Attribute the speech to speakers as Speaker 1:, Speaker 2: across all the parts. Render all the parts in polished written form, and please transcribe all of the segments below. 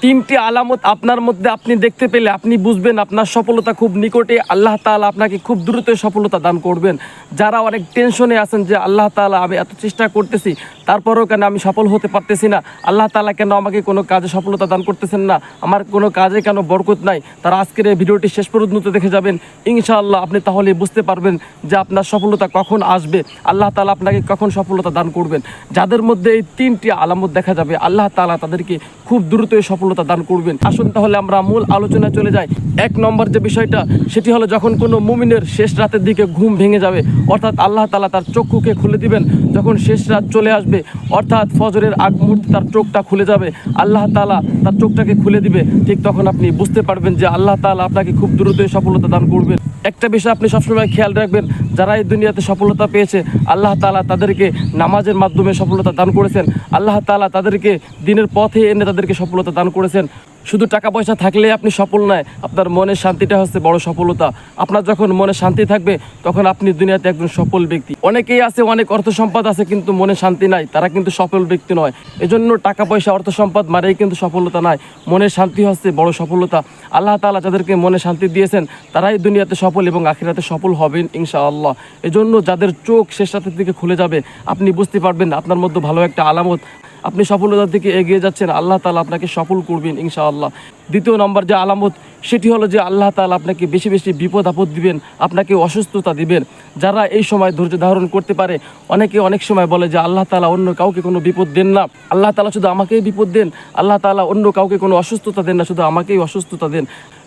Speaker 1: তিনটি আলামত আপনার মধ্যে আপনি দেখতে পেলে আপনি বুঝবেন আপনার সফলতা খুব নিকটে। আল্লাহ তাআলা আপনাকে খুব দ্রুত সফলতা দান করবেন। যারা অনেক টেনশনে আছেন যে আল্লাহ তাআলা আমি এত চেষ্টা করতেছি তারপরেও কেন আমি সফল হতে পারতেছি না, আল্লাহ তাআলা কেন আমাকে কোনো কাজে সফলতা দান করতেছেন না, আমার কোনো কাজে কেন বরকত নাই, তারা আজকের এই ভিডিওটি শেষ পর্যন্ত দেখে যাবেন। ইনশাআল্লাহ আপনি তাহলে বুঝতে পারবেন যে আপনার সফলতা কখন আসবে, আল্লাহ তাআলা আপনাকে কখন সফলতা দান করবেন। যাদের মধ্যে এই তিনটি আলামত দেখা যাবে আল্লাহ তাআলা তাদেরকে খুব দ্রুতই সফলতা দান করবেন। আসুন তাহলে আমরা মূল আলোচনায় চলে যাই। এক নম্বর যে বিষয়টা সেটি হলো যখন কোনো মুমিনের শেষ রাতের দিকে ঘুম ভেঙে যাবে, অর্থাৎ আল্লাহ তাআলা তার চক্ষুকে খুলে দিবেন যখন শেষ রাত চলে আসবে, অর্থাৎ ফজরের আগ মুহূর্তে তার চোখটা খুলে যাবে, আল্লাহ তাআলা তার চোখটাকে খুলে দিবে, ঠিক তখন আপনি বুঝতে পারবেন যে আল্লাহ তাআলা আপনাকে খুব দ্রুতই সফলতা দান করবেন। একটা বিষয় আপনি সবসময় খেয়াল রাখবেন, যারা এই দুনিয়াতে সফলতা পেয়েছে আল্লাহ তাআলা তাদেরকে নামাজের মাধ্যমে সফলতা দান করেছেন, আল্লাহ তাআলা তাদেরকে দিনের পথে এনে তাদেরকে সফলতা দান করেছেন। শুধু টাকা পয়সা থাকলে আপনি সফল নয়, আপনার মনের শান্তিটা হচ্ছে বড় সফলতা। আপনার যখন মনে শান্তি থাকবে তখন আপনি দুনিয়াতে একজন সফল ব্যক্তি। অনেকেই আছে অনেক অর্থ সম্পদ আছে কিন্তু মনে শান্তি নাই, তারা কিন্তু সফল ব্যক্তি নয়। এজন্য টাকা পয়সা অর্থ সম্পদ মারেই কিন্তু সফলতা নয়, মনের শান্তি হচ্ছে বড় সফলতা। আল্লাহ তাআলা যাদেরকে মনে শান্তি দিয়েছেন তারাই দুনিয়াতে সফল এবং আখিরাতে সফল হবেন ইনশাআল্লাহ। এজন্য যাদের চোখ শেষ রাতের দিকে খুলে যাবে আপনি বুঝতে পারবেন আপনার মধ্যে ভালো একটা আলামত, আপনি সফলতার দিকে এগিয়ে যাচ্ছেন, আল্লাহ তাআলা আপনাকে সফল করবেন ইনশাআল্লাহ। দ্বিতীয় নম্বর যে আলামত সেটি হলো যে আল্লাহ তাআলা আপনাকে বেশি বেশি বিপদ আপদ দিবেন, আপনাকে অসুস্থতা দিবেন। যারা এই সময় ধৈর্য ধারণ করতে পারে, অনেকে অনেক সময় বলে যে আল্লাহ তাআলা অন্য কাউকে কোনো বিপদ দেন না, আল্লাহ তাআলা শুধু আমাকেই বিপদ দেন, আল্লাহ তাআলা অন্য কাউকে কোনো অসুস্থতা দেন না, শুধু আমাকেই অসুস্থতা দেন।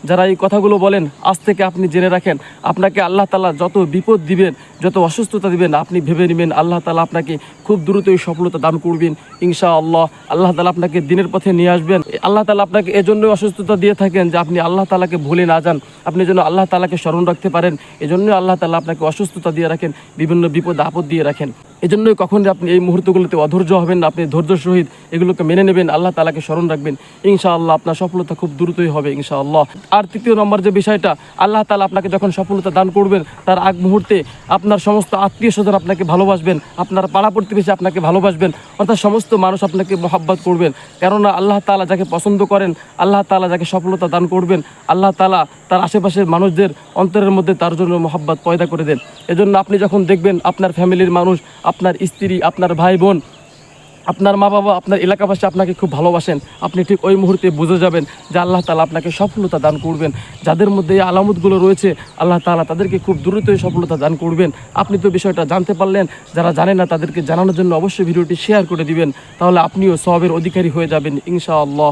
Speaker 1: যারা এই কথাগুলো বলেন আজ থেকে আপনি জেনে রাখেন, আপনাকে আল্লাহ তাআলা যত বিপদ দিবেন, যত অসুস্থতা দিবেন, আপনি ভেবে নেবেন আল্লাহ তাআলা আপনাকে খুব দ্রুতই সফলতা দান করবেন ইনশাআল্লাহ। আল্লাহ তাআলা আপনাকে দিনের পথে নিয়ে আসবেন। আল্লাহ তাআলা আপনাকে এজন্যই অসুস্থতা দিয়ে থাকেন যে আপনি আল্লাহ তাআলাকে ভুলে না যান, আপনি যেন আল্লাহ তাআলাকে স্মরণ রাখতে পারেন। এজন্যই আল্লাহ তাআলা আপনাকে অসুস্থতা দিয়ে রাখেন, বিভিন্ন বিপদ আপদ দিয়ে রাখেন। এজন্যই কখনই আপনি এই মুহূর্তগুলোতে অধৈর্য হবেন না, আপনি ধৈর্য সহিত এগুলোকে মেনে নেবেন, আল্লাহ তাআলাকে স্মরণ রাখবেন, ইনশাআল্লাহ আপনার সফলতা খুব দ্রুতই হবে ইনশাআল্লাহ। আর তৃতীয় নম্বর যে বিষয়টা, আল্লাহ তাআলা আপনাকে যখন সফলতা দান করবেন তার আগ মুহূর্তে আপনার সমস্ত আত্মীয় স্বজন আপনাকে ভালোবাসবেন, আপনার পাড়া প্রতিবেশী আপনাকে ভালোবাসবেন, অর্থাৎ সমস্ত মানুষ আপনাকে মহব্বত করবেন। কেননা আল্লাহ তাআলা যাকে পছন্দ করেন, আল্লাহ তাআলা যাকে সফলতা দান করবেন, আল্লাহ তাআলা তার আশেপাশের মানুষদের অন্তরের মধ্যে তার জন্য মহব্বত পয়দা করে দেন। এজন্য আপনি যখন দেখবেন আপনার ফ্যামিলির মানুষ, আপনার স্ত্রী, আপনার ভাই বোন, আপনার মা বাবা, আপনার এলাকাবাসী আপনাকে খুব ভালোবাসেন, আপনি ঠিক ওই মুহূর্তে বুঝে যাবেন যে আল্লাহ তাআলা আপনাকে সফলতা দান করবেন। যাদের মধ্যে এই আলামতগুলো রয়েছে আল্লাহ তাআলা তাদেরকে খুব দ্রুতই সফলতা দান করবেন। আপনি তো বিষয়টা জানতে পারলেন, যারা জানে না তাদেরকে জানানোর জন্য অবশ্যই ভিডিওটি শেয়ার করে দিবেন, তাহলে আপনিও সওয়াবের অধিকারী হয়ে যাবেন ইনশাআল্লাহ।